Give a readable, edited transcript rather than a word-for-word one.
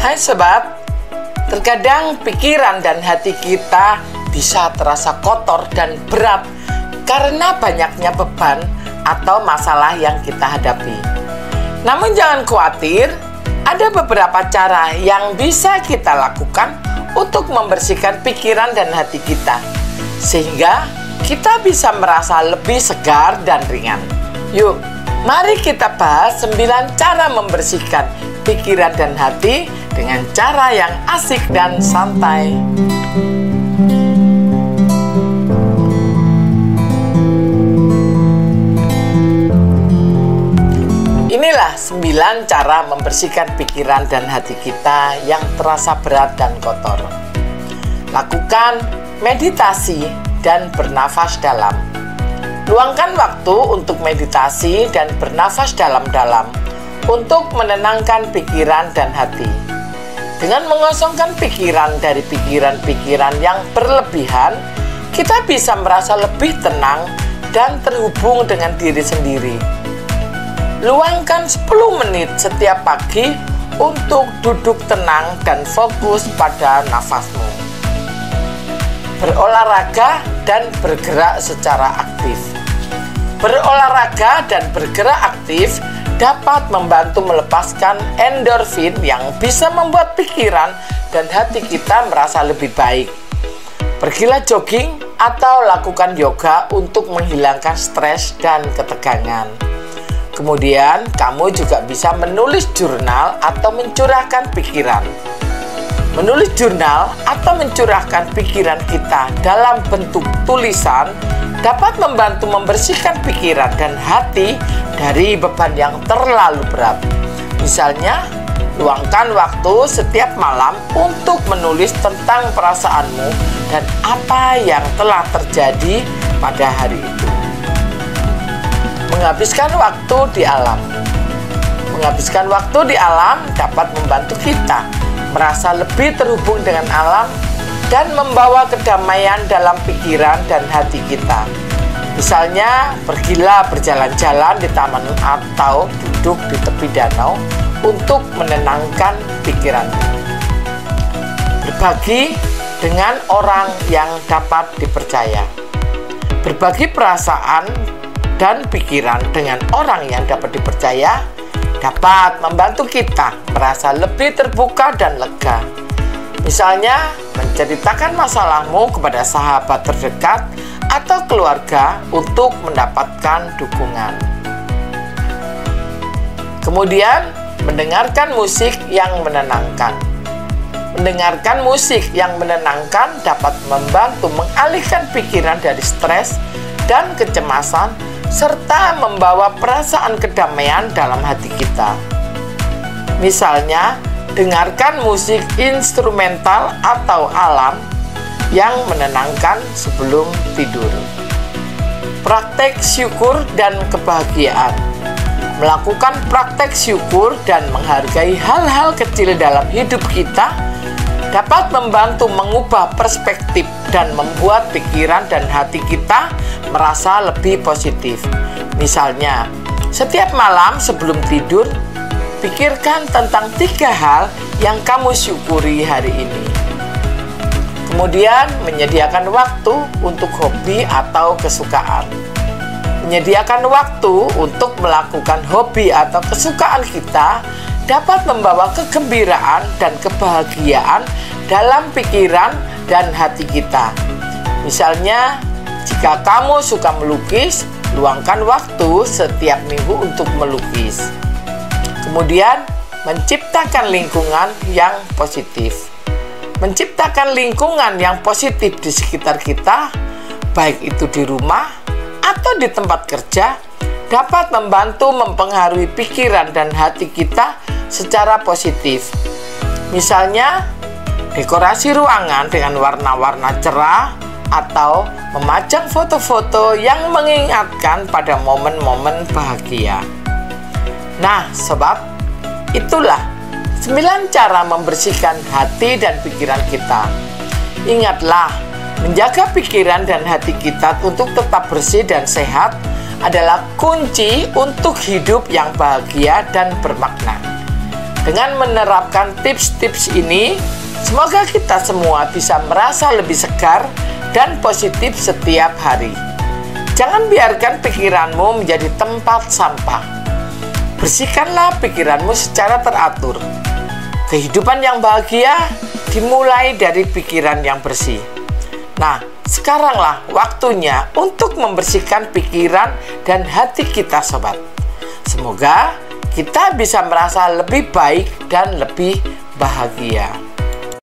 Hai sobat, terkadang pikiran dan hati kita bisa terasa kotor dan berat karena banyaknya beban atau masalah yang kita hadapi. Namun jangan khawatir, ada beberapa cara yang bisa kita lakukan untuk membersihkan pikiran dan hati kita, sehingga kita bisa merasa lebih segar dan ringan. Yuk, mari kita bahas 9 cara membersihkan pikiran dan hati dengan cara yang asik dan santai. Inilah 9 cara membersihkan pikiran dan hati kita yang terasa berat dan kotor. Lakukan meditasi dan bernafas dalam. Luangkan waktu untuk meditasi dan bernafas dalam-dalam untuk menenangkan pikiran dan hati. Dengan mengosongkan pikiran dari pikiran-pikiran yang berlebihan, kita bisa merasa lebih tenang dan terhubung dengan diri sendiri. Luangkan 10 menit setiap pagi untuk duduk tenang dan fokus pada nafasmu. Berolahraga dan bergerak secara aktif. Berolahraga dan bergerak aktif dapat membantu melepaskan endorfin yang bisa membuat pikiran dan hati kita merasa lebih baik. Pergilah jogging atau lakukan yoga untuk menghilangkan stres dan ketegangan. Kemudian, kamu juga bisa menulis jurnal atau mencurahkan pikiran. Menulis jurnal atau mencurahkan pikiran kita dalam bentuk tulisan dapat membantu membersihkan pikiran dan hati dari beban yang terlalu berat. Misalnya, luangkan waktu setiap malam untuk menulis tentang perasaanmu dan apa yang telah terjadi pada hari itu. Menghabiskan waktu di alam. Menghabiskan waktu di alam dapat membantu kita merasa lebih terhubung dengan alam dan membawa kedamaian dalam pikiran dan hati kita. Misalnya, pergilah berjalan-jalan di taman atau duduk di tepi danau untuk menenangkan pikiranmu. Berbagi dengan orang yang dapat dipercaya. Berbagi perasaan dan pikiran dengan orang yang dapat dipercaya dapat membantu kita merasa lebih terbuka dan lega. Misalnya, menceritakan masalahmu kepada sahabat terdekat atau keluarga untuk mendapatkan dukungan. Kemudian, mendengarkan musik yang menenangkan. Mendengarkan musik yang menenangkan dapat membantu mengalihkan pikiran dari stres dan kecemasan serta membawa perasaan kedamaian dalam hati kita. Misalnya, dengarkan musik instrumental atau alam yang menenangkan sebelum tidur. Praktek syukur dan kebahagiaan. Melakukan praktek syukur dan menghargai hal-hal kecil dalam hidup kita dapat membantu mengubah perspektif dan membuat pikiran dan hati kita merasa lebih positif. Misalnya, setiap malam sebelum tidur, pikirkan tentang 3 hal yang kamu syukuri hari ini. Kemudian, menyediakan waktu untuk hobi atau kesukaan. Menyediakan waktu untuk melakukan hobi atau kesukaan kita dapat membawa kegembiraan dan kebahagiaan dalam pikiran dan hati kita. Misalnya, jika kamu suka melukis, luangkan waktu setiap minggu untuk melukis. Kemudian, menciptakan lingkungan yang positif. Menciptakan lingkungan yang positif di sekitar kita, baik itu di rumah atau di tempat kerja, dapat membantu mempengaruhi pikiran dan hati kita secara positif. Misalnya, dekorasi ruangan dengan warna-warna cerah atau memajang foto-foto yang mengingatkan pada momen-momen bahagia. Nah, sobat, itulah 9 cara membersihkan hati dan pikiran kita. Ingatlah, menjaga pikiran dan hati kita untuk tetap bersih dan sehat adalah kunci untuk hidup yang bahagia dan bermakna. Dengan menerapkan tips-tips ini, semoga kita semua bisa merasa lebih segar dan positif setiap hari. Jangan biarkan pikiranmu menjadi tempat sampah. Bersihkanlah pikiranmu secara teratur. Kehidupan yang bahagia dimulai dari pikiran yang bersih. Nah, sekaranglah waktunya untuk membersihkan pikiran dan hati kita, sobat. Semoga kita bisa merasa lebih baik dan lebih bahagia.